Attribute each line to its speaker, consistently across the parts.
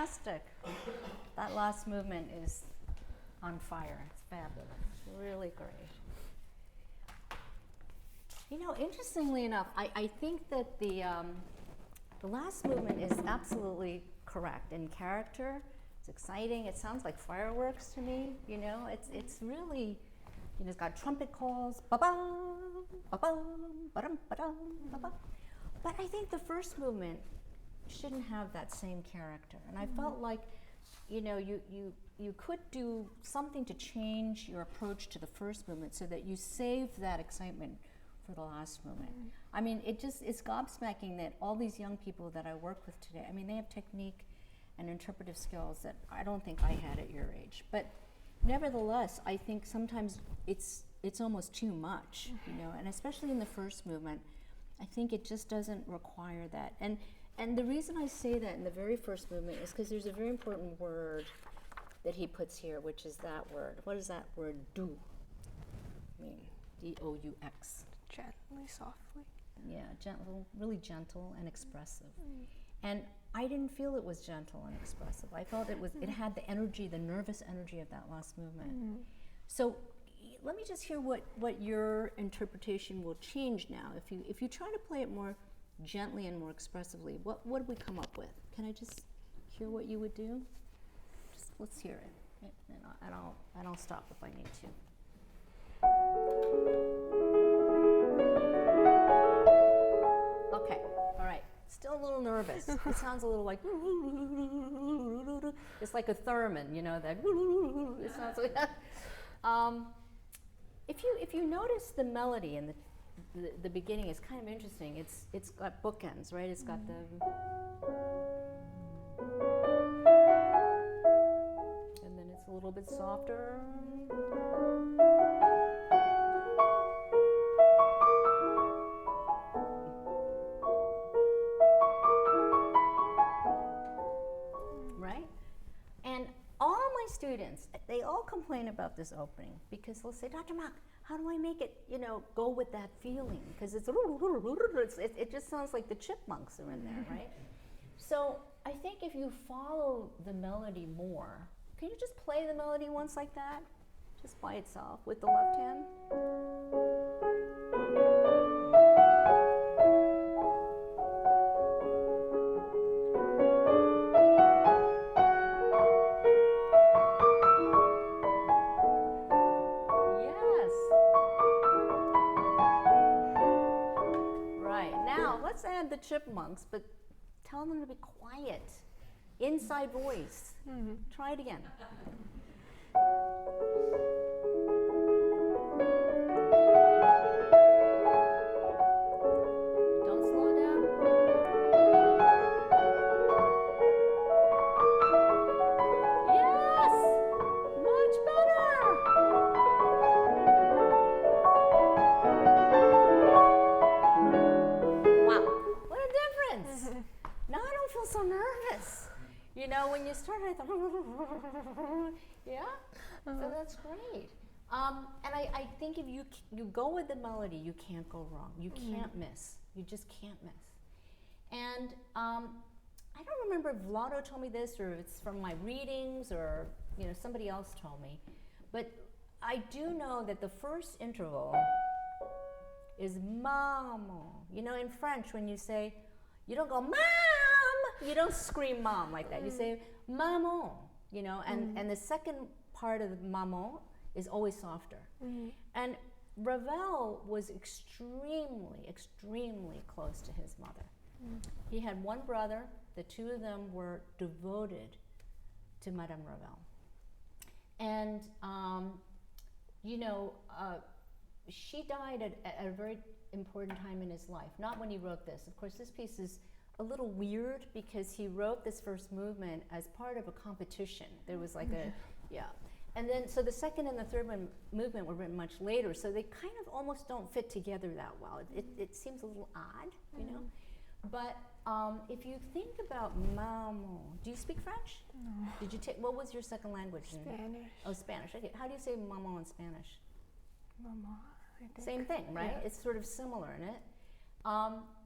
Speaker 1: fantastic. That last movement is on fire. It's fabulous. Really great. You know, interestingly enough, I think that the last movement is absolutely correct in character. It's exciting. It sounds like fireworks to me. You know, it's really, you know, it's got trumpet calls, ba-bum, ba-bum, ba-dum, ba-dum, ba-bum. But I think the first movement shouldn't have that same character. And I felt like, you know, you could do something to change your approach to the first movement so that you save that excitement for the last movement. I mean, it's gobsmacking that all these young people that I work with today, I mean, they have technique and interpretive skills that I don't think I had at your age. But nevertheless, I think sometimes it's almost too much, you know, and especially in the first movement, I think it just doesn't require that. And the reason I say that in the very first movement is because there's a very important word that he puts here, which is that word. What does that word do mean? D-O-U-X.
Speaker 2: Gently, softly.
Speaker 1: Yeah, gentle, really gentle and expressive. And I didn't feel it was gentle and expressive. I felt it had the energy, the nervous energy of that last movement. So let me just hear what your interpretation will change now. If you try to play it more gently and more expressively, what would we come up with? Can I just hear what you would do? Just let's hear it, and I'll stop if I need to. Okay, all right. Still a little nervous. It sounds a little like it's like a theremin, you know, that it sounds like that. If you notice the melody in the beginning is kind of interesting. It's got bookends, right? It's got the and then it's a little bit softer. Right? And all my students, they all complain about this opening because they'll say, Dr. Mok, how do I make it, you know, go with that feeling? Because it just sounds like the chipmunks are in there, right? So I think if you follow the melody more, can you just play the melody once like that? Just by itself with the left hand? The chipmunks, but tell them to be quiet. Inside voice. Try it again. Don't slow down. Yes! Much better! Now I don't feel so nervous. You know, when you start, I thought, yeah? So that's great. And I think if you go with the melody, you can't go wrong. You can't miss. You just can't miss. And I don't remember if Vlado told me this or if it's from my readings or, you know, somebody else told me. But I do know that the first interval is maman. You know, in French, when you say, you don't go, Mom! You don't scream mom like that. You say, Maman, you know, and the second part of the maman is always softer. And Ravel was extremely, extremely close to his mother. He had one brother. The two of them were devoted to Madame Ravel. And, you know, she died at a very important time in his life, not when he wrote this. Of course, this piece is a little weird because he wrote this first movement as part of a competition. There was like and then so the second and the third movement were written much later, so they kind of almost don't fit together that well. It seems a little odd, you know. But if you think about maman, do you speak French?
Speaker 2: No.
Speaker 1: Did you take, what was your second language?
Speaker 2: Spanish.
Speaker 1: Oh, Spanish. Okay. How do you say maman in Spanish?
Speaker 2: Mama, I think.
Speaker 1: Same thing, right?
Speaker 2: Yeah.
Speaker 1: It's sort of similar in it.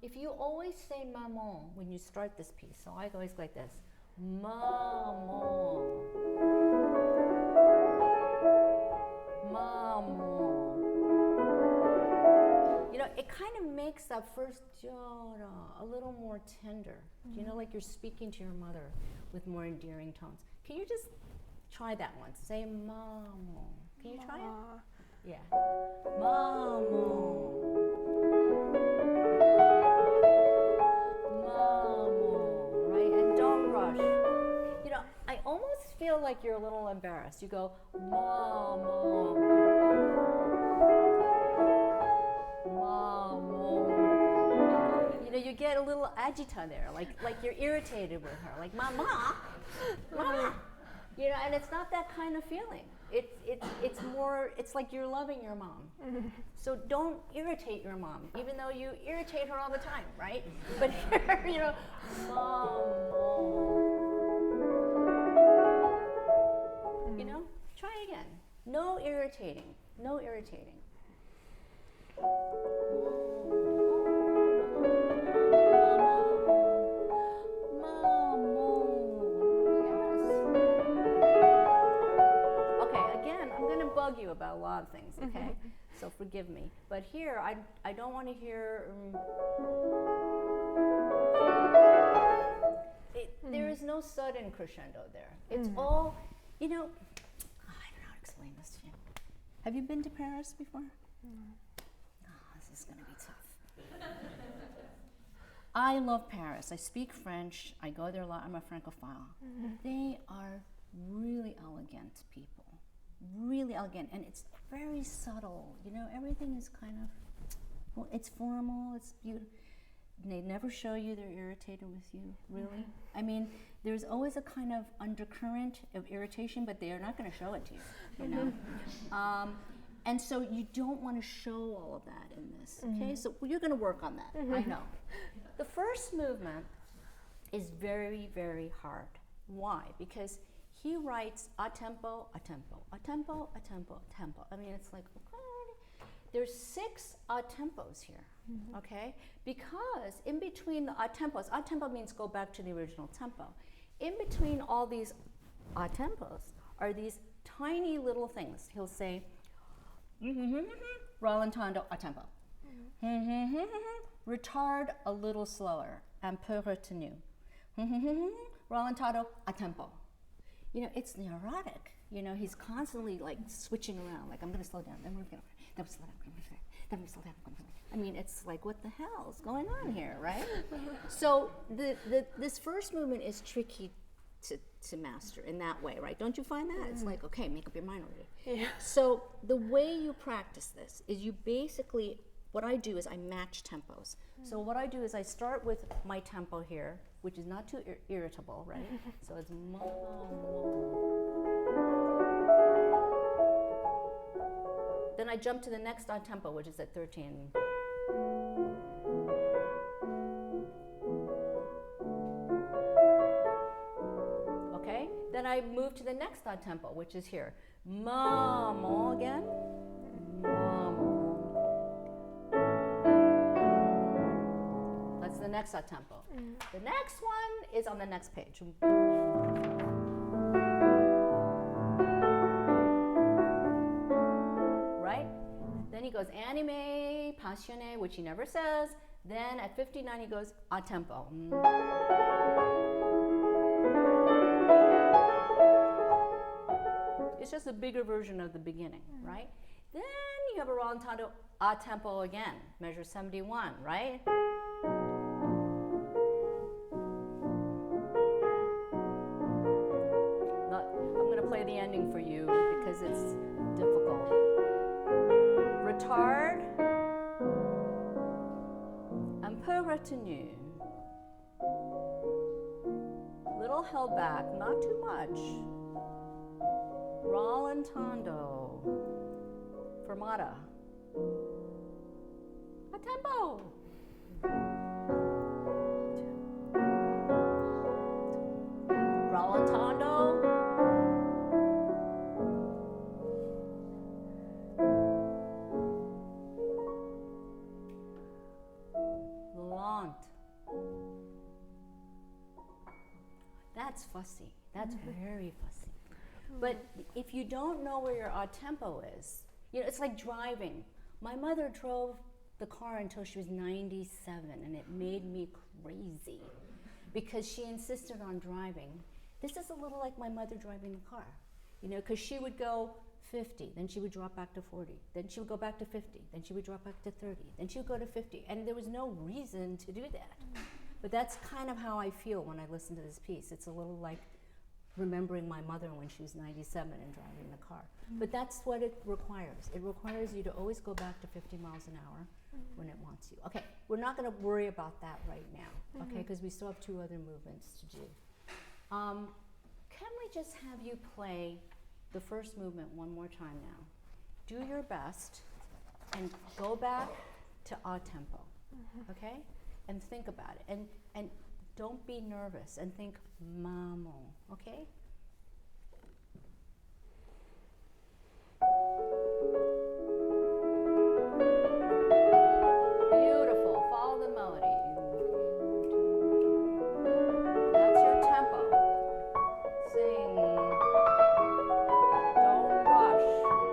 Speaker 1: If you always say maman when you start this piece, so I always go like this, Maman. Maman. You know, it kind of makes that first jara a little more tender. You know, like you're speaking to your mother with more endearing tones. Can you just try that once? Say maman. Can you try it? Yeah. Maman. Maman. Right? And don't rush. You know, I almost feel like you're a little embarrassed. You go, maman. You know, you get a little agita there, like you're irritated with her, like mama, mama. You know, and it's not that kind of feeling. It's more. It's like you're loving your mom. So don't irritate your mom, even though you irritate her all the time, right? But here, you know, mom. You know, try again. No irritating. No irritating. Bug you about a lot of things, okay? So forgive me. But here, I don't want to hear. There is no sudden crescendo there. It's all, you know. I don't know how to explain this to you. Have you been to Paris before? This is going to be tough. I love Paris. I speak French. I go there a lot. I'm a Francophile. They are really elegant people. Really elegant, and it's very subtle. You know, everything is kind of, well, it's formal, it's beautiful. They never show you they're irritated with you, really. I mean, there's always a kind of undercurrent of irritation, but they are not going to show it to you, you know. And so you don't want to show all of that in this, okay? So you're going to work on that, I know. The first movement is very, very hard. Why? Because he writes a tempo, a tempo, a tempo, a tempo, a tempo. I mean, it's like, okay. There's 6 tempos here, okay? Because in between the tempos, a tempo means go back to the original tempo. In between all these tempos are these tiny little things. He'll say, rallentando a tempo. Retard a little slower, un peu retenu. Rallentado a tempo. You know, it's neurotic. You know, he's constantly like switching around. Like, I'm going to slow down, then we're going to slow down, then we slow down. I mean, it's like, what the hell is going on here, right? So this first movement is tricky to master in that way, right? Don't you find that? It's like, okay, make up your mind already. Yeah. So the way you practice this is you basically, what I do is I match tempos. So what I do is I start with my tempo here, which is not too irritable, right? So it's ma, ma. Then I jump to the next tempo, which is at 13. Okay? Then I move to the next tempo, which is here. Ma, ma again. Ma, ma. That's the next tempo. The next one is on the next page. Right? Then he goes animé, passionné, which he never says. Then at 59 he goes a tempo. It's just a bigger version of the beginning, right? Then you have a rallentando a tempo again, measure 71, right? I'm going to play the ending for you because it's difficult. Retard, un peu retenu. Little held back, not too much. Rallentando, fermata, a tempo. Rallentando. Lent. That that's fussy. That's very fussy. But if you don't know where your odd tempo is, you know, it's like driving. My mother drove the car until she was 97, and it made me crazy because she insisted on driving. This is a little like my mother driving the car, you know, because she would go 50, then she would drop back to 40, then she would go back to 50, then she would drop back to 30, then she would go to 50, and there was no reason to do that. But that's kind of how I feel when I listen to this piece. It's a little like remembering my mother when she was 97 and driving the car. But that's what it requires. It requires you to always go back to 50 miles an hour when it wants you. Okay, we're not going to worry about that right now, okay, because we still have 2 other movements to do. Can we just have you play the first movement one more time now? Do your best and go back to a tempo, okay? And think about it. And don't be nervous and think mamo, okay? Beautiful. Follow the melody. That's your tempo. Sing. Don't rush.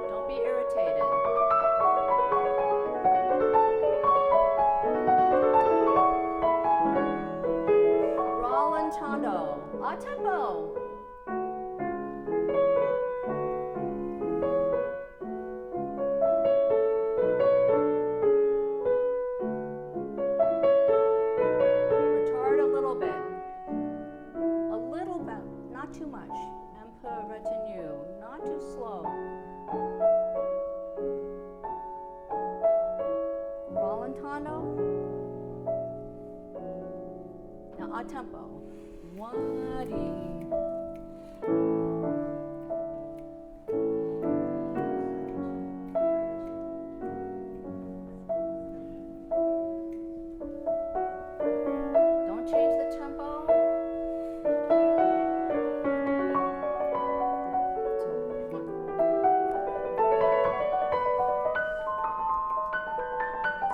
Speaker 1: Don't be irritated. Rallentando. A tempo. Retard a little bit. A little bit, not too much. Un peu retenu, not too slow. Rallentando. Now a tempo. Wadi. Don't change the tempo.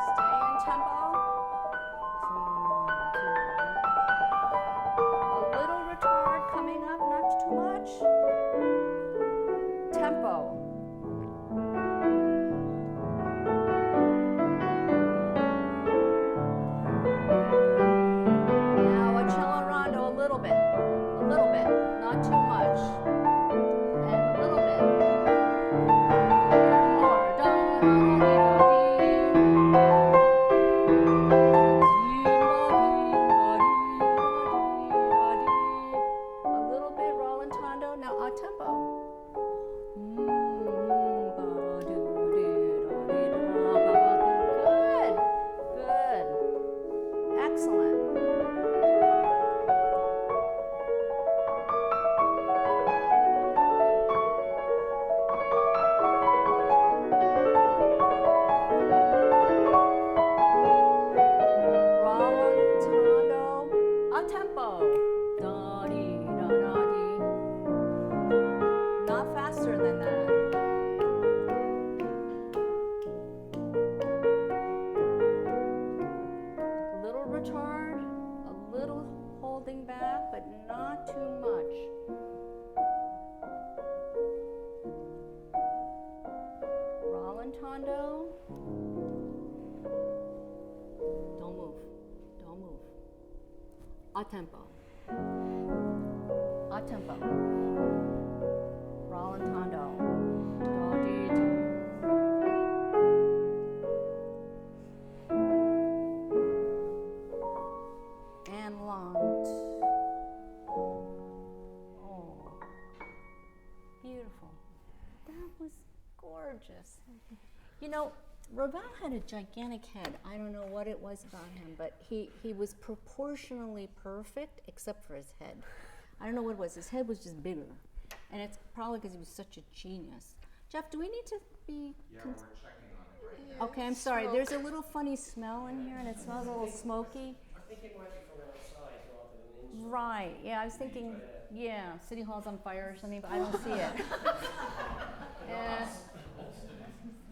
Speaker 1: Stay in tempo. A little retard coming up, not too much. Tempo. Now a cello rondo, a little bit, not too much. And a little bit. More. Da, da, da, dee, a little bit rallentando. Now a tempo. Good. Good. Excellent. Rallentando. A tempo. Da dee da da dee. Not faster than that. A little retard, a little holding back, but not too much. Rallentando. Don't move. Don't move. A tempo. A tempo. Rallentando. Da dee dee. And lant. Oh, beautiful. That was gorgeous. You know, Ravel had a gigantic head. I don't know what it was about him, but he was proportionally perfect except for his head. I don't know what it was. His head was just bigger. And it's probably because he was such a genius. Jeff, do we need to be...
Speaker 3: Yeah, we're checking on it right now.
Speaker 1: Okay, I'm sorry. There's a little funny smell in here, and it smells a little smoky.
Speaker 4: I think it might be from outside rather than inside.
Speaker 1: Right. Yeah, I was thinking, yeah, City Hall's on fire or something, but I don't see it.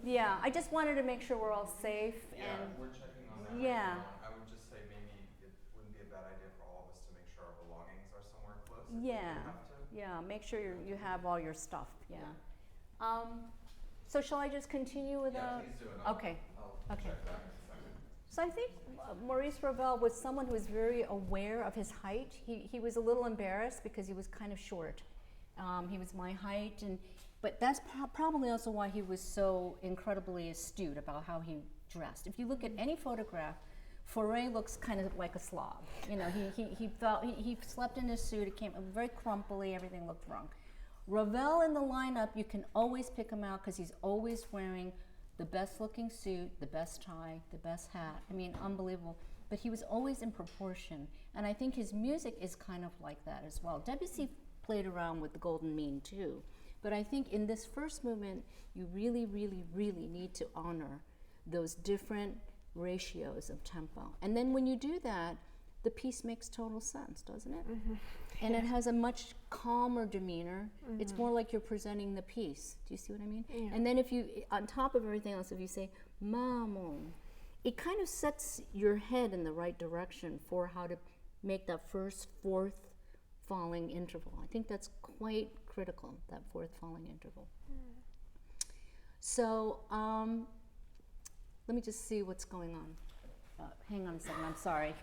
Speaker 1: Yeah, I just wanted to make sure we're all safe.
Speaker 3: Yeah,
Speaker 1: And
Speaker 3: we're checking on that
Speaker 1: yeah.
Speaker 3: right now. I would just say maybe it wouldn't be a bad idea for all of us to make sure our belongings are somewhere close. if
Speaker 1: Yeah,
Speaker 3: you have to.
Speaker 1: yeah. Make sure you have all your stuff. Yeah. So shall I just continue with
Speaker 3: Yeah, please do, and I'll
Speaker 1: Okay.
Speaker 3: check back in a second.
Speaker 1: So I think Maurice Ravel was someone who was very aware of his height. He was a little embarrassed because he was kind of short. He was my height, but that's probably also why he was so incredibly astute about how he dressed. If you look at any photograph, Fauré looks kind of like a slob. You know, he slept in his suit. It came very crumply. Everything looked wrong. Ravel in the lineup, you can always pick him out because he's always wearing the best looking suit, the best tie, the best hat. I mean, unbelievable. But he was always in proportion. And I think his music is kind of like that as well. Debussy played around with the golden mean too. But I think in this first movement, you really, really, really need to honor those different ratios of tempo. And then when you do that, the piece makes total sense, doesn't it? Mm-hmm. And it has a much calmer demeanor. Mm-hmm. It's more like you're presenting the piece. Do you see what I mean? Yeah. And then if you, on top of everything else, if you say, maman, it kind of sets your head in the right direction for how to make that first fourth falling interval. I think that's quite critical, that fourth falling interval. Mm. So let me just see what's going on. Hang on a second, I'm sorry.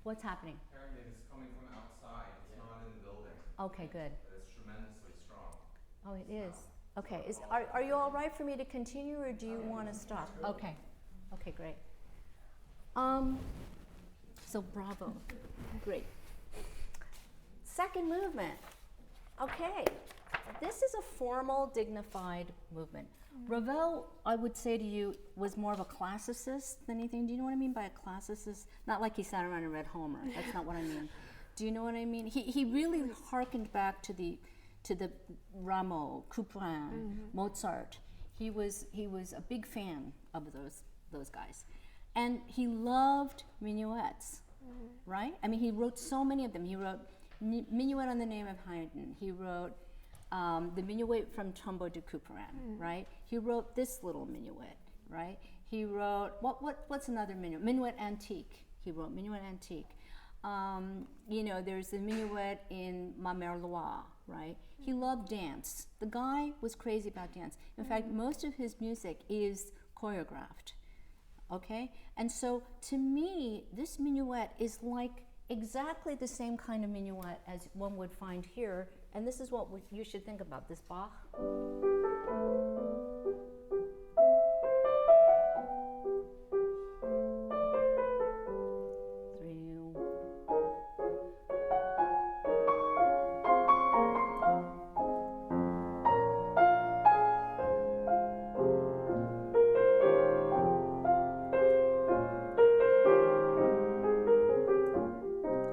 Speaker 1: What's happening?
Speaker 3: Apparently it's coming from outside. It's not in the building.
Speaker 1: Okay, good.
Speaker 3: But it's tremendously strong.
Speaker 1: Oh, it is. Okay. Are you all right for me to continue, or do you want to stop? Okay. Okay, great. So bravo. Great. Second movement. Okay. This is a formal, dignified movement. Ravel, I would say to you, was more of a classicist than anything. Do you know what I mean by a classicist? Not like he sat around and read Homer. That's not what I mean. Do you know what I mean? He really hearkened back to the Rameau, Couperin, Mozart. He was a big fan of those guys, and he loved minuets, right? I mean, he wrote so many of them. He wrote Minuet on the Name of Haydn. He wrote the Menuet from Tombeau de Couperin, right? He wrote this little minuet, right? He wrote, what's another minuet? Menuet Antique. He wrote Menuet Antique. You know, there's the minuet in Ma Mère Loire, right? He loved dance. The guy was crazy about dance. In fact, most of his music is choreographed, okay? And so to me, this minuet is like exactly the same kind of minuet as one would find here. And this is what you should think about, this Bach.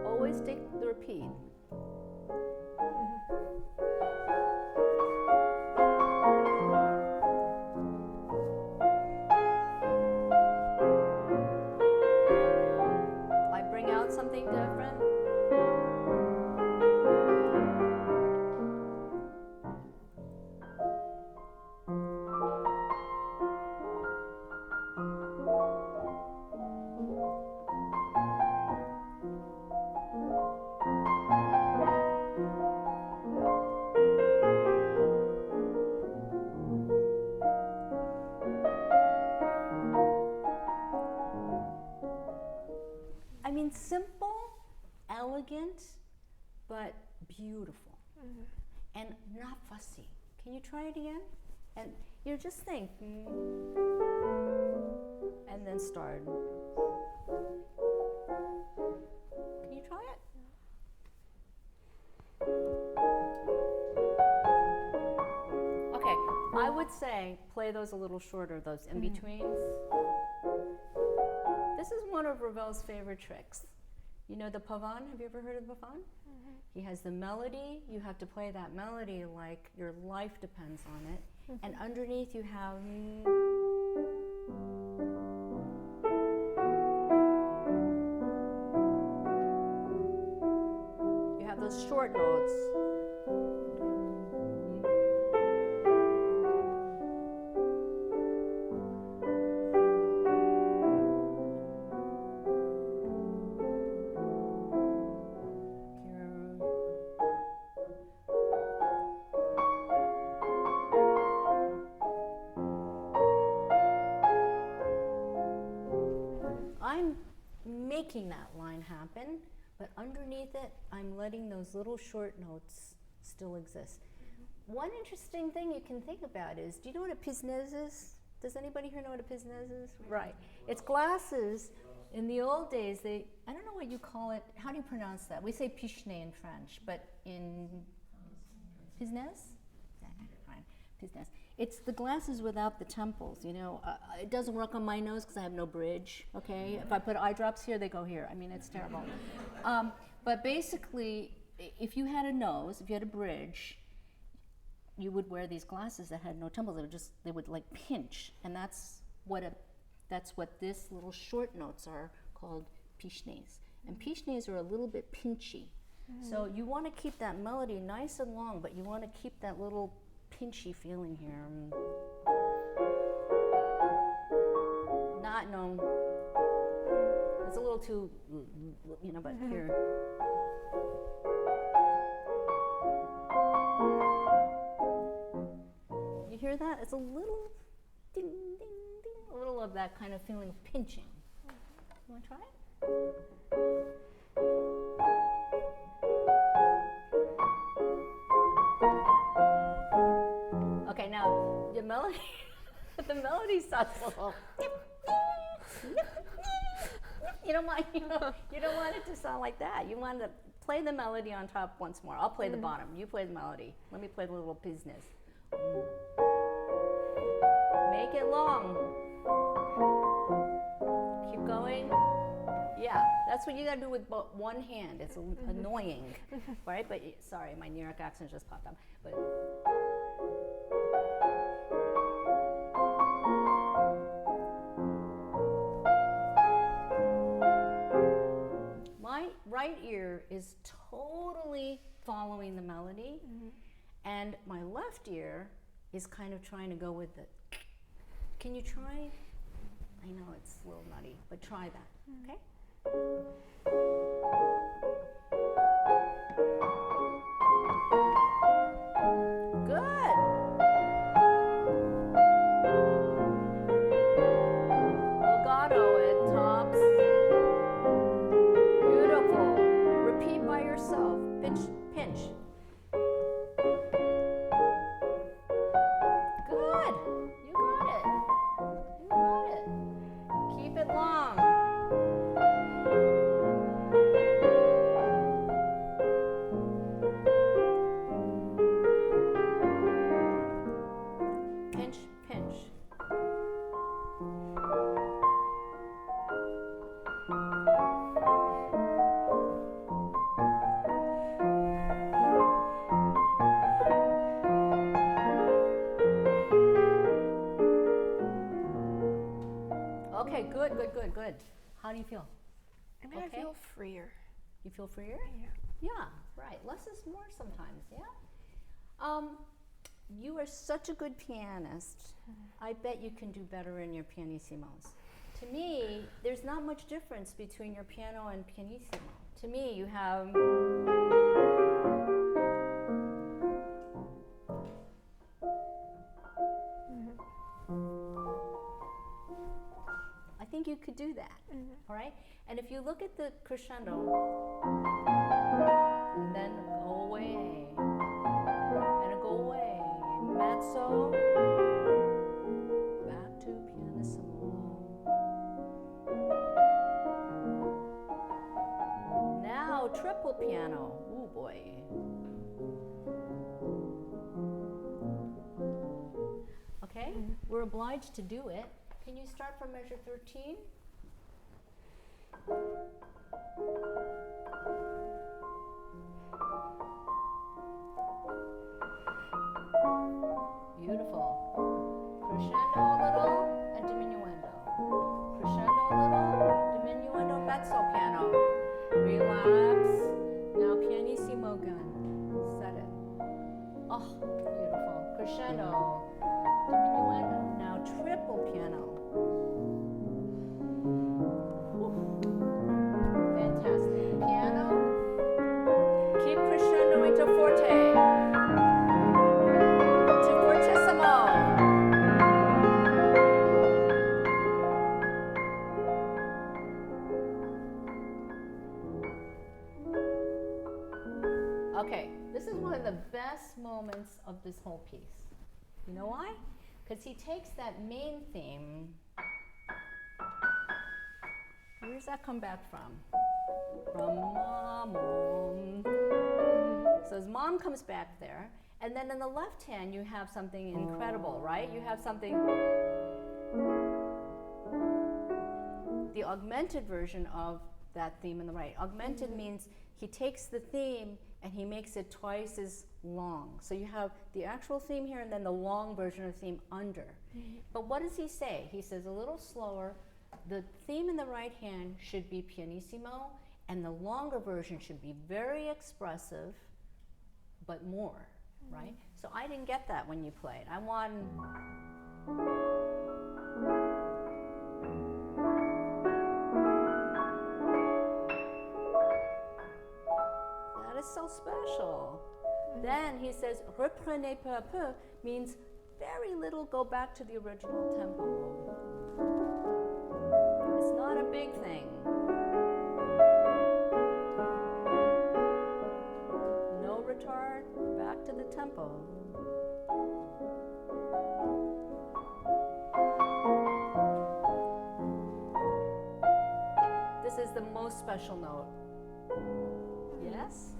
Speaker 1: Always take the repeat. Something different. I mean, simple, elegant, but beautiful, and not fussy. Can you try it again? And you know, just think, and then start. Can you try it? Okay, I would say play those a little shorter, those in-betweens. This is one of Ravel's favorite tricks. You know the pavane? Have you ever heard of the pavane? He has the melody. You have to play that melody like your life depends on it. And underneath you have... You have those short notes. making that line happen, but underneath it, I'm letting those little short notes still exist. One interesting thing you can think about is, do you know what a pisnes is? Does anybody here know what a pisnes is? Right. It's glasses. In the old days, I don't know what you call it. How do you pronounce that? We say piche in French, but in pisnes? Yeah, fine. Pisnes. It's the glasses without the temples, you know. It doesn't work on my nose because I have no bridge, okay? If I put eye drops here, they go here. I mean, it's terrible. But basically, if you had a nose, if you had a bridge, you would wear these glasses that had no temples. They would like pinch, and that's what this little short notes are called piches. And piches are a little bit pinchy. So you want to keep that melody nice and long, but you want to keep that little pinchy feeling here. It's a little too, you know, but here. You hear that? It's a little ding, ding, ding, a little of that kind of feeling of pinching. You want to try it? Okay, now the melody, the melody starts a little. You don't want it to sound like that. You want to play the melody on top once more. I'll play the bottom. You play the melody. Let me play the little business. Make it long. Keep going. Yeah, that's what you gotta do with one hand. It's annoying, right? But sorry, my New York accent just popped up. But my right ear is totally following the melody, and my left ear is kind of trying to go with it. Can you try? I know it's a little nutty, but try that, okay? Good. Legato at tops. Beautiful. Repeat by yourself. Pinch, pinch. Good. You got it. You got it. Keep it long. Pinch, pinch. Okay, good, good, good, good. How do you feel?
Speaker 2: I mean, I feel freer.
Speaker 1: You feel freer?
Speaker 2: Yeah.
Speaker 1: Yeah, right. Less is more sometimes, yeah? You are such a good pianist. I bet you can do better in your pianissimos. To me, there's not much difference between your piano and pianissimo. To me, you have... I think you could do that, all right? And if you look at the crescendo, and then go away, and go away, mezzo, back to pianissimo. Now triple piano, ooh boy. Okay, we're obliged to do it. Can you start from measure 13? Beautiful. Crescendo a little and diminuendo. Crescendo a little, diminuendo, mezzo piano. Relax. Now pianissimo again. Set it. Oh, beautiful. Crescendo, diminuendo. Now triple piano. Fantastic. Piano, Okay, this is one of the best moments of this whole piece. You know why? Because he takes that main theme. Where does that come back from? From Mom. So his mom comes back there, and then in the left hand you have something incredible, right? You have something, the augmented version of that theme in the right. Augmented means he takes the theme and he makes it twice as long. So you have the actual theme here and then the long version of the theme under. But what does he say? He says a little slower, the theme in the right hand should be pianissimo, and the longer version should be very expressive, but more, right? So I didn't get that when you played. I want... That is so special. Then he says, reprenez peu à peu means very little, go back to the original tempo. It's not a big thing. No retard, back to the tempo. This is the most special note. Yes?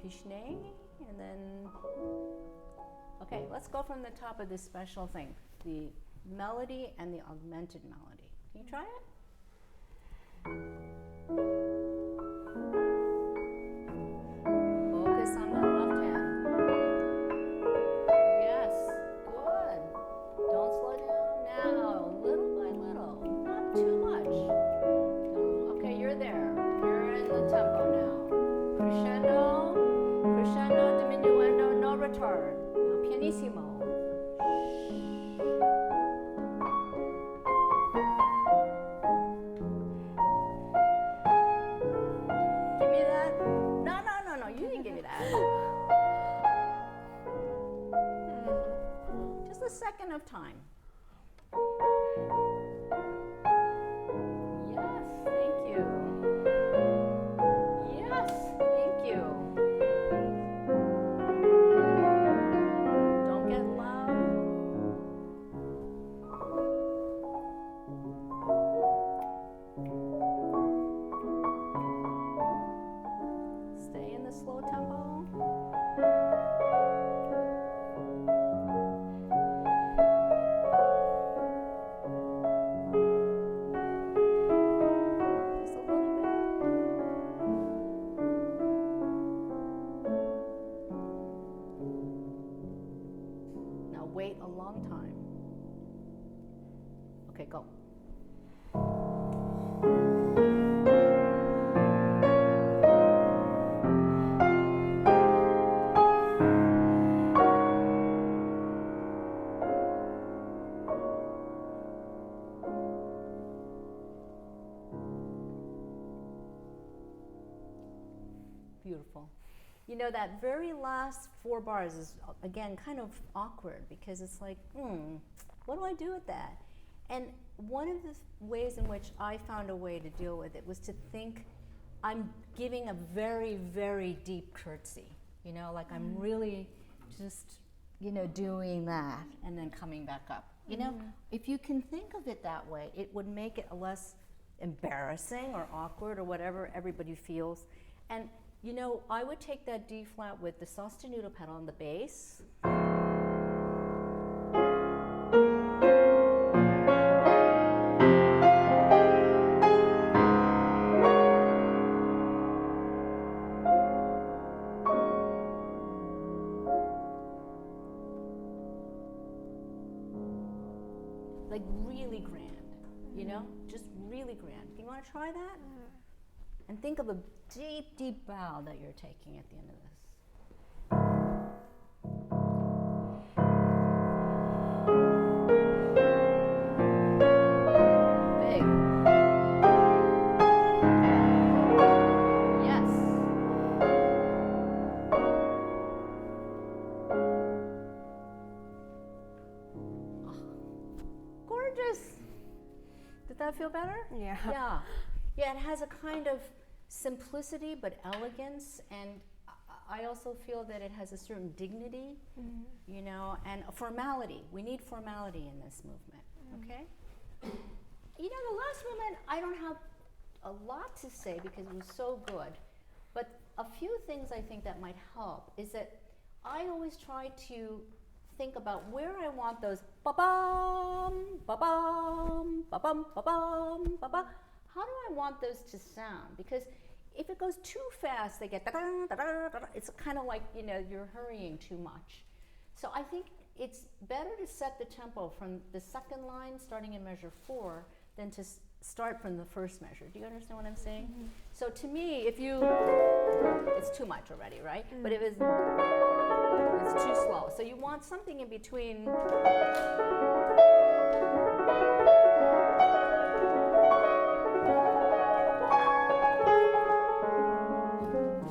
Speaker 1: Pichne, and then, okay, let's go from the top of this special thing, the melody and the augmented melody. Can you try it? Focus on the left hand. Yes, good. Don't slow down now, little by little, not too much. Okay, you're there. You're in the tempo now. Crescendo, crescendo, diminuendo, no retard. Now pianissimo. Give me that. No, you didn't give me that. Just a second of time. Yes, thank you. Yes, thank you. Don't get loud. Stay in the slow tempo. Just a little bit. Now wait a long time. Okay, go. Beautiful. You know, that very last 4 bars is, again, kind of awkward because it's like, what do I do with that? And one of the ways in which I found a way to deal with it was to think I'm giving a very, very deep curtsy. You know, like I'm really just, you know, doing that and then coming back up. You know, if you can think of it that way, it would make it less embarrassing or awkward or whatever everybody feels. And you know, I would take that D flat with the sostenuto pedal on the bass. Like really grand, you know, just really grand. You want to try that? And think of a deep, deep bow that you're taking at the end of this. Big. Yes. Did that feel better?
Speaker 2: Yeah.
Speaker 1: Yeah. Yeah, it has a kind of simplicity but elegance, and I also feel that it has a certain dignity, you know, and a formality. We need formality in this movement, okay? You know, the last movement, I don't have a lot to say because it was so good, but a few things I think that might help is that I always try to think about where I want those ba-bum, ba-bum, ba-bum, ba-bum, ba-bum. How do I want those to sound? Because if it goes too fast, they get da-da, da-da, da-da. It's kind of like, you know, you're hurrying too much. So I think it's better to set the tempo from the second line, starting in measure 4, than to start from the first measure. Do you understand what I'm saying? So to me, if you, it's too much already, right? But if it's too slow. So you want something in between.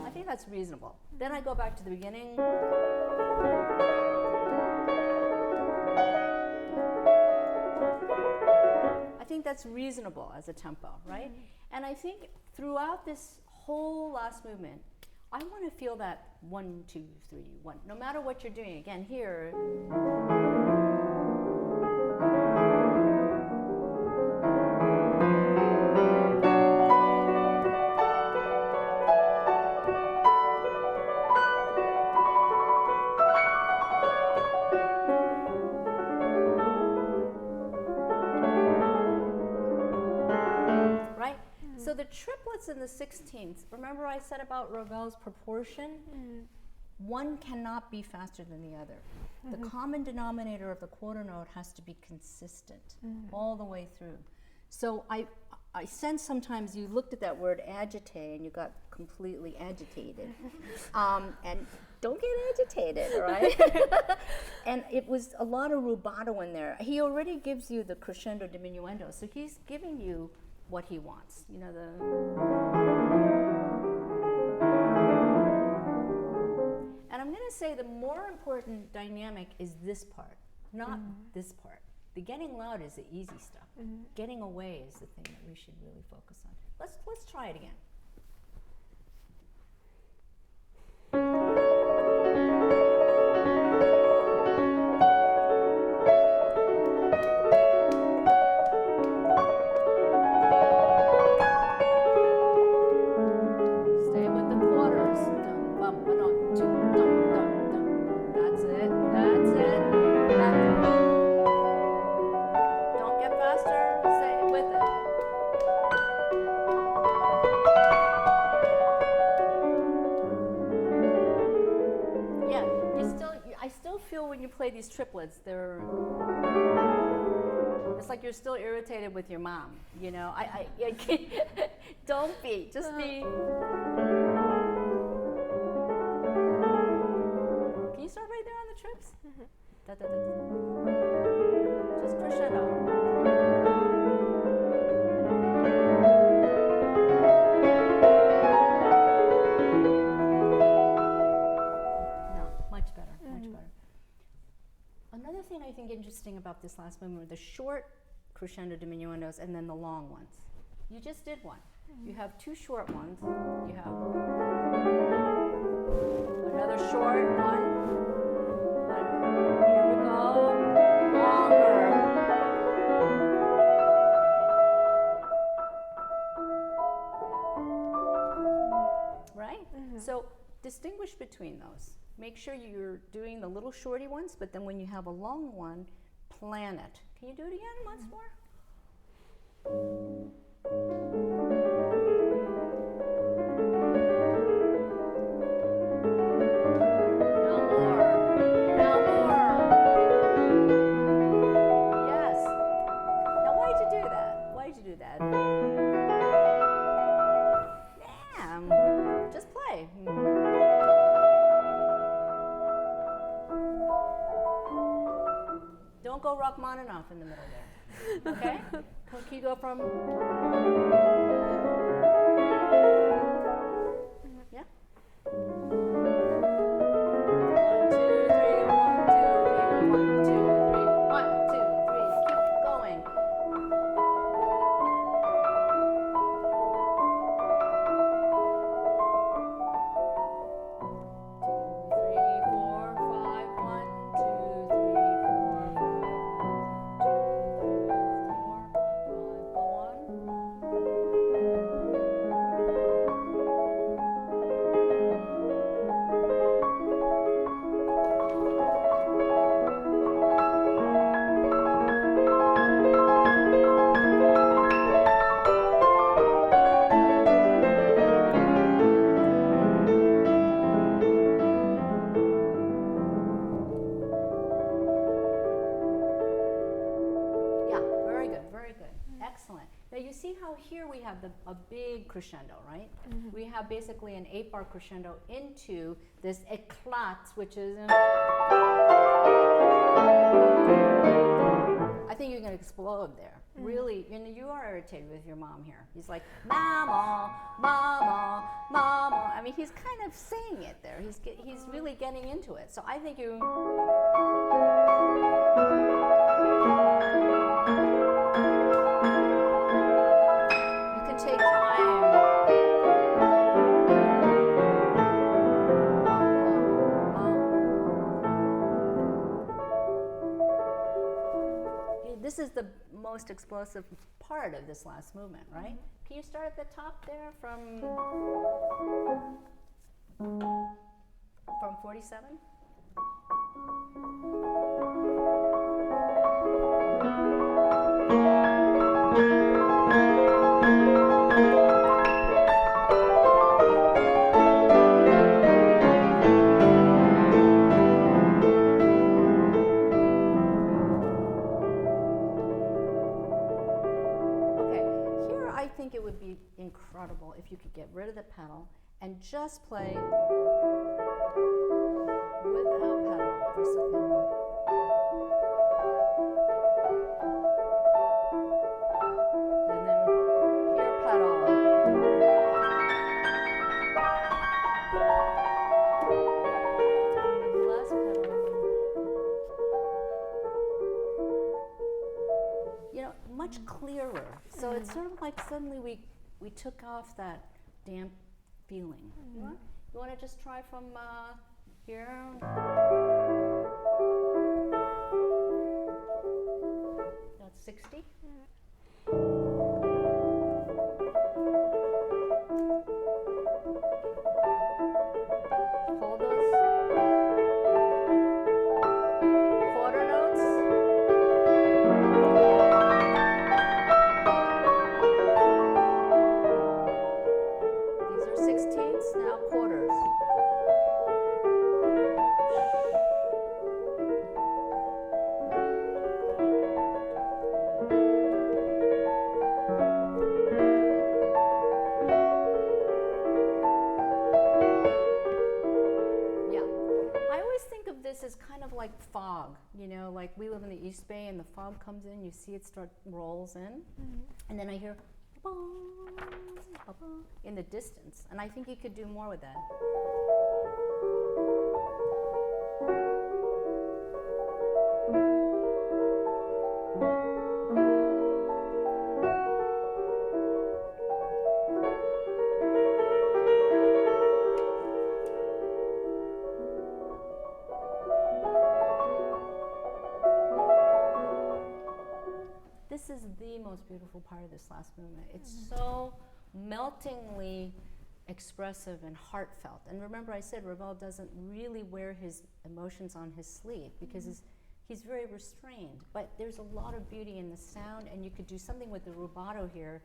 Speaker 1: I think that's reasonable. Then I go back to the beginning. I think that's reasonable as a tempo, right? And I think throughout this whole last movement, I want to feel that 1, 2, 3, 1. No matter what you're doing, again here. So the triplets and the 16ths, remember I said about Ravel's proportion? One cannot be faster than the other. The common denominator of the quarter note has to be consistent all the way through. So I sense sometimes you looked at that word agitate and you got completely agitated. And don't get agitated, all right? And it was a lot of rubato in there. He already gives you the crescendo diminuendo, so he's giving you what he wants, you know, and I'm going to say the more important dynamic is this part, not this part. The getting loud is the easy stuff. Getting away is the thing that we should really focus on. Let's try it again. Play these triplets, it's like you're still irritated with your mom, you know. I can't, don't be, just be. Can you start right there on the trips? Da, da, da, da. Just crescendo. Another thing I think interesting about this last movement were the short crescendo diminuendos and then the long ones. You just did one. You have 2 short ones. You have another short one. Here we go. Longer. Right? So distinguish between those. Make sure you're doing the little shorty ones, but then when you have a long one, plan it. Can you do it again once more? Now more. Now more. Yes. Now why'd you do that? Why'd you do that? Yeah. Just play. Don't go Rachmaninoff in the middle there, okay? Can you go from, yeah? 1, 2, 3, 1, 2, 3, 1, 2, 3, 1, 2, 3, keep going. Now you see how here we have a big crescendo, right? We have basically an 8-bar crescendo into this éclat, which is I think you're going to explode there. Really, you are irritated with your mom here. He's like, mama, mama, mama. I mean, he's kind of saying it there. He's really getting into it. So I think you can take time. This is the most explosive part of this last movement, right? Can you start at the top there from 47? It would be incredible if you could get rid of the pedal and just play without pedal for a second. And then here pedal. Less pedal. You know, much clearer. So it's sort of like suddenly we took off that damp feeling. You want to just try from here? That's 60. Hold those quarter notes. Now quarters. Yeah, I always think of this as kind of like fog, you know, like we live in the East Bay and the fog comes in, you see it rolls in, and then I hear in the distance, and I think you could do more with that. This is the most beautiful part of this last movement. It's so meltingly expressive and heartfelt. And remember I said Ravel doesn't really wear his emotions on his sleeve because he's very restrained. But there's a lot of beauty in the sound, and you could do something with the rubato here.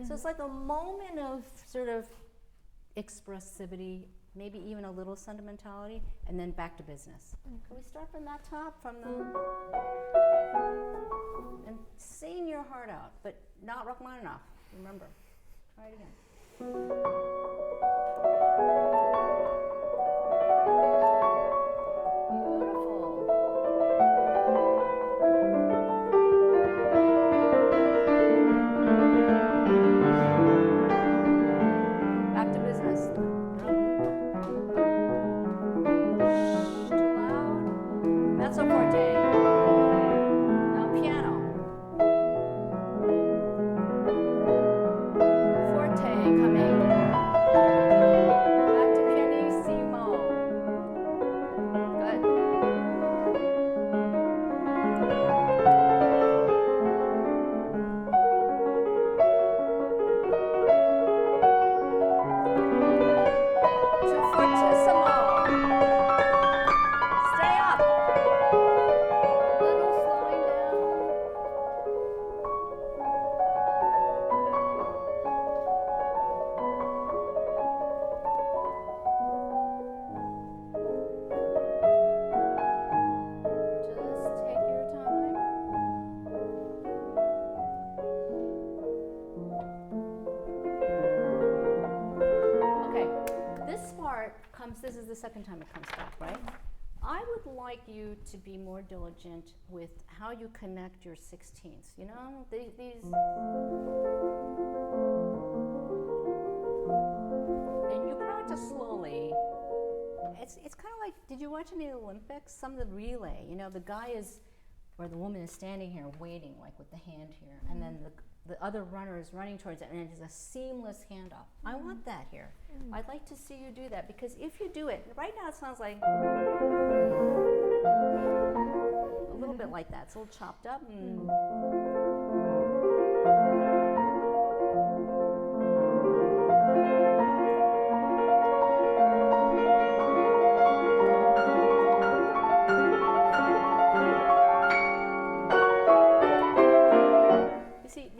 Speaker 1: So it's like a moment of sort of expressivity, maybe even a little sentimentality, and then back to business. Can we start from that top, and sing your heart out, but not Rachmaninoff, remember. Try it again. Forte coming. part comes, this is the second time it comes back, right? I would like you to be more diligent with how you connect your 16ths. You know, these and you practice slowly. It's kind of like, did you watch any of the Olympics? Some of the relay, you know, the guy is, or the woman is standing here waiting, like with the hand here, and then the other runner is running towards it, and it is a seamless handoff. I want that here. I'd like to see you do that, because if you do it, right now it sounds like a little bit like that. It's a little chopped up.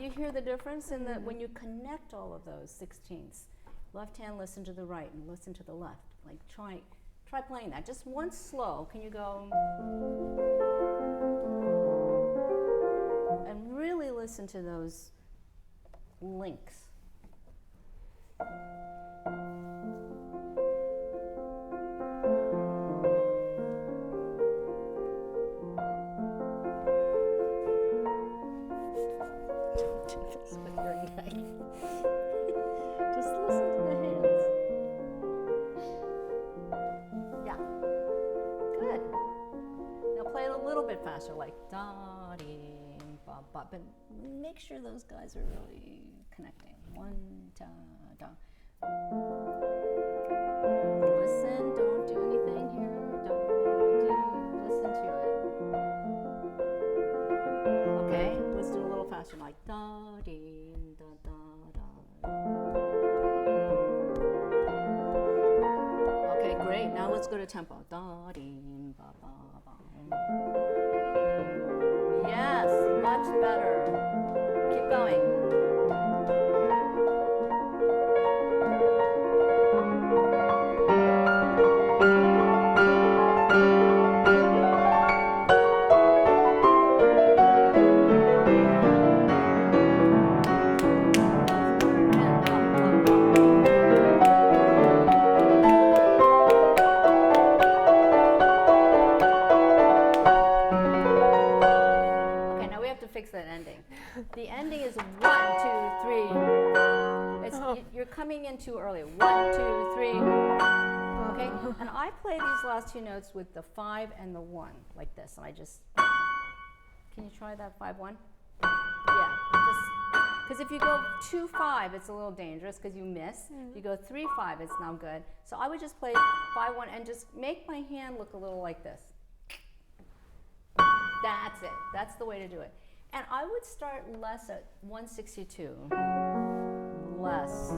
Speaker 1: You hear the difference in the when you connect all of those 16ths. Left hand, listen to the right, and listen to the left. Like try playing that. Just once slow. Can you go and really listen to those links? Faster, like da dee ba ba, but make sure those guys are really connecting. One da da. Listen, don't do anything here. Da dee. Listen to it. Okay, let's do a little faster, like da dee da da da. Okay, great. Now let's go to tempo. Da dee ba ba ba. Yes, much better. Keep going. That ending. The ending is 1, 2, 3. You're coming in too early. 1, 2, 3. Okay, and I play these last two notes with the 5 and the 1 like this, and I just. Can you try that 5-1? Yeah, just because if you go 2-5, it's a little dangerous because you miss. If you go 3-5, it's now good. So I would just play 5-1 and just make my hand look a little like this. That's it. That's the way to do it. And I would start less at 162, less.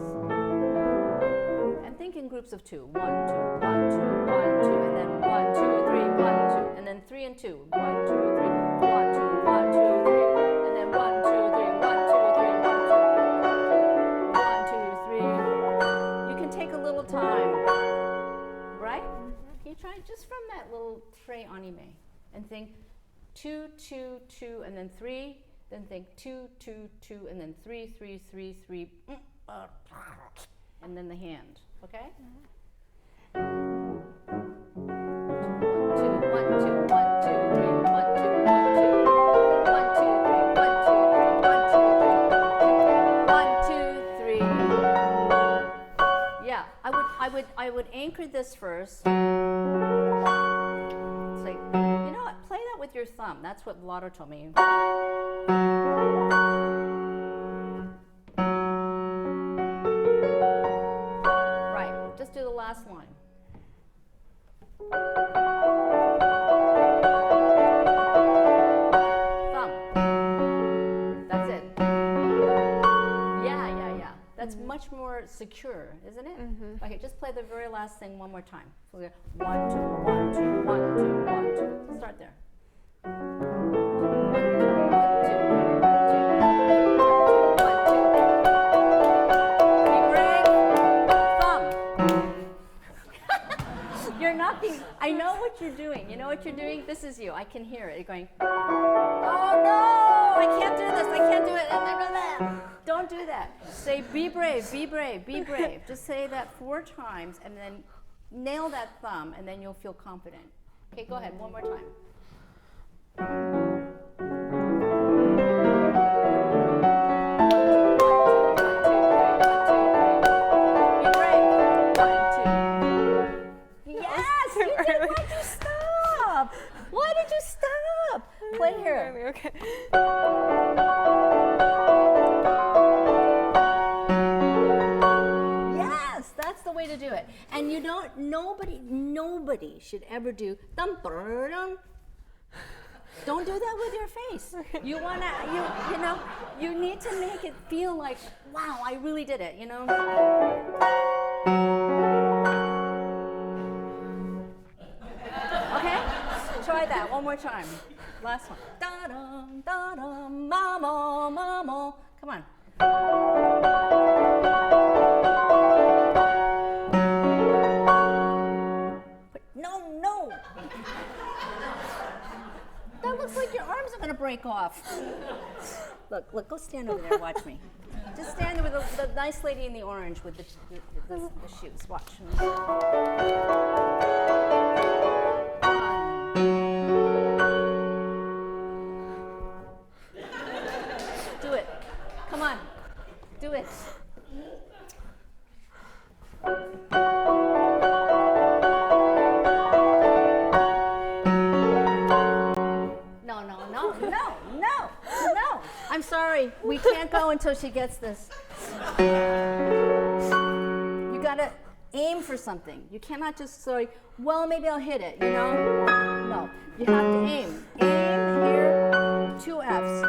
Speaker 1: And think in groups of 2. 1, 2, 1, 2, 1, 2, and then 1, 2, 3, 1, 2, and then 3 and 2. 1, 2, 3, 1, 2, 1, 2, 3, and then 1, 2, 3, 1, 2, 3, 1, 2, 1, 2, 3. You can take a little time, right? Can you try just from that little trait animé and think 2, 2, 2, and then 3, then think 2, 2, 2, and then 3, 3, 3, 3, and then the hand, okay? 1, 2, 1, 2, 1, 2, 3, 1, 2, 1, 2, 1, 2, 3, 1, 2, 3, 1, 2, 3. Yeah, I would anchor this first. It's like, you know what? Play that with your thumb. That's what Vlado told me. Right. Just do the last line. Thumb. That's it. Yeah. That's much more secure, isn't it? Okay, just play the very last thing one more time. So 1, 2, 1, 2, 1, 2, 1, 2. Start there. 1, 2, 1, 2, 1, 2, 1, 2. Deep breath. Thumb. You're not being. I know what you're doing. You know what you're doing? This is you. I can hear it. You're going, oh no, I can't do this. I can't do it. Don't do that. Say, be brave, be brave, be brave. Just say that 4 times and then nail that thumb and then you'll feel confident. Okay, go ahead, one more time. Be brave. 1, 2. Yes, you did. Why'd you stop? Why did you stop? Play here.
Speaker 2: Okay.
Speaker 1: Yes, that's the way to do it. And you don't, nobody should ever do dum dum. Don't do that with your face. You wanna, you know, you need to make it feel like, wow, I really did it, you know? Okay? Try that one more time. Last one. Da-dum, da-dum, mamo, mamo. Come on. No. That looks like your arms are gonna break off. Look, go stand over there, watch me. Just stand there with the nice lady in the orange with the shoes, watch. Do it, come on, do it. No. I'm sorry. We can't go until she gets this. You gotta aim for something. You cannot just say, well, maybe I'll hit it, you know? No. You have to aim. Aim here, 2 Fs.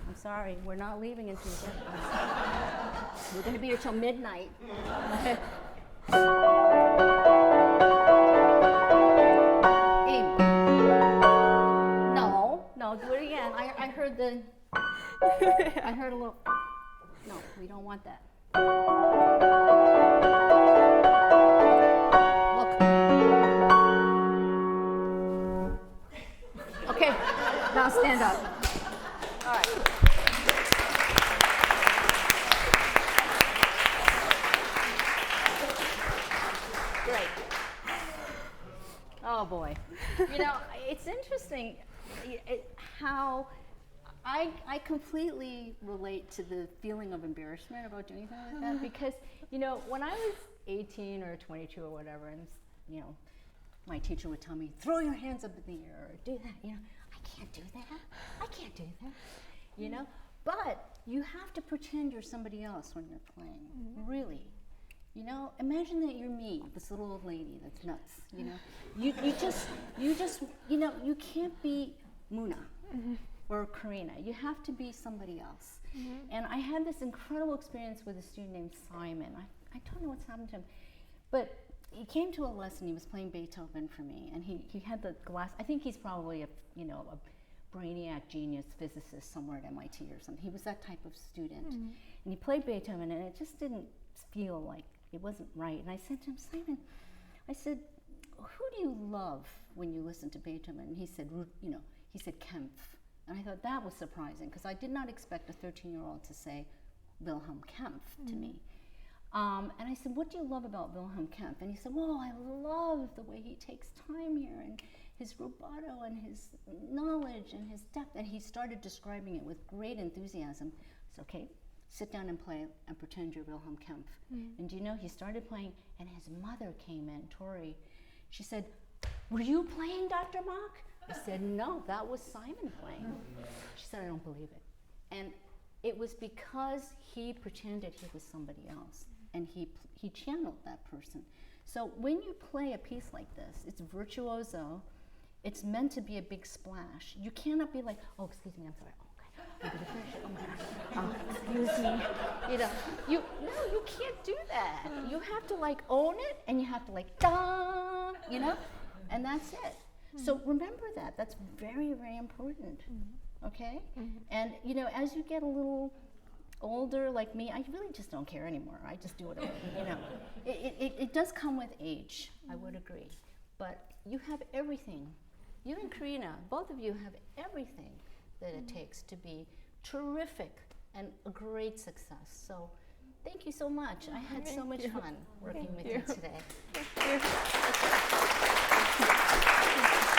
Speaker 1: I'm sorry. We're not leaving until you get this. We're gonna be here till midnight. No, do it again. I heard I heard a little. No, we don't want that. Look. Okay, now stand up. All right. Great. Oh boy. You know, it's interesting. How I completely relate to the feeling of embarrassment about doing something like that because, you know, when I was 18 or 22 or whatever, and, you know, my teacher would tell me, throw your hands up in the air or do that, you know, I can't do that, you know, but you have to pretend you're somebody else when you're playing, really. You know, imagine that you're me, this little old lady that's nuts, you know. You just, you know, you can't be Muna or Karina. You have to be somebody else. And I had this incredible experience with a student named Simon. I don't know what's happened to him, but he came to a lesson. He was playing Beethoven for me, and he had the glass. I think he's probably a brainiac genius physicist somewhere at MIT or something. He was that type of student, and he played Beethoven, and it just didn't feel like it wasn't right. And I said to him, Simon, I said, who do you love when you listen to Beethoven? And he said, you know, he said Kempf. And I thought that was surprising because I did not expect a 13-year-old to say Wilhelm Kempf to me. And I said, what do you love about Wilhelm Kempf? And he said, well, I love the way he takes time here and his rubato and his knowledge and his depth. And he started describing it with great enthusiasm. I said, okay, sit down and play and pretend you're Wilhelm Kempf. And do you know, he started playing and his mother came in, Tori. She said, were you playing, Dr. Mok? I said, no, that was Simon playing. She said, I don't believe it. And it was because he pretended he was somebody else and he channeled that person. So when you play a piece like this, it's virtuoso, it's meant to be a big splash. You cannot be like, oh, excuse me, I'm sorry. I'm gonna finish it. Oh my gosh. Excuse me. You know, you can't do that. You have to like own it, and you have to like da, you know, and that's it. So remember that. That's very, very important. Okay. And you know, as you get a little older, like me, I really just don't care anymore. I just do whatever. You know, it does come with age. I would agree, but you have everything. You and Karina, both of you have everything that it takes to be terrific and a great success. So thank you so much. I had so much fun working with you today.
Speaker 2: Thank you.